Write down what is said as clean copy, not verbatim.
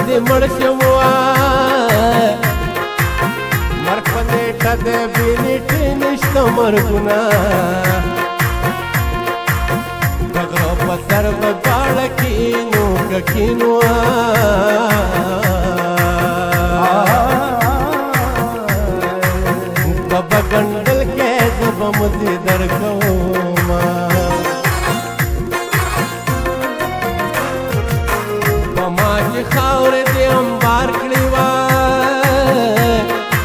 دې مړ شم مرګ په نیټه د بې نیټې نشته مرګونه د غره په سر به دواړه کینو که کینو بابا ګنډل کې زه به مزې درکومه په ما چې خاورې دې امبار کړي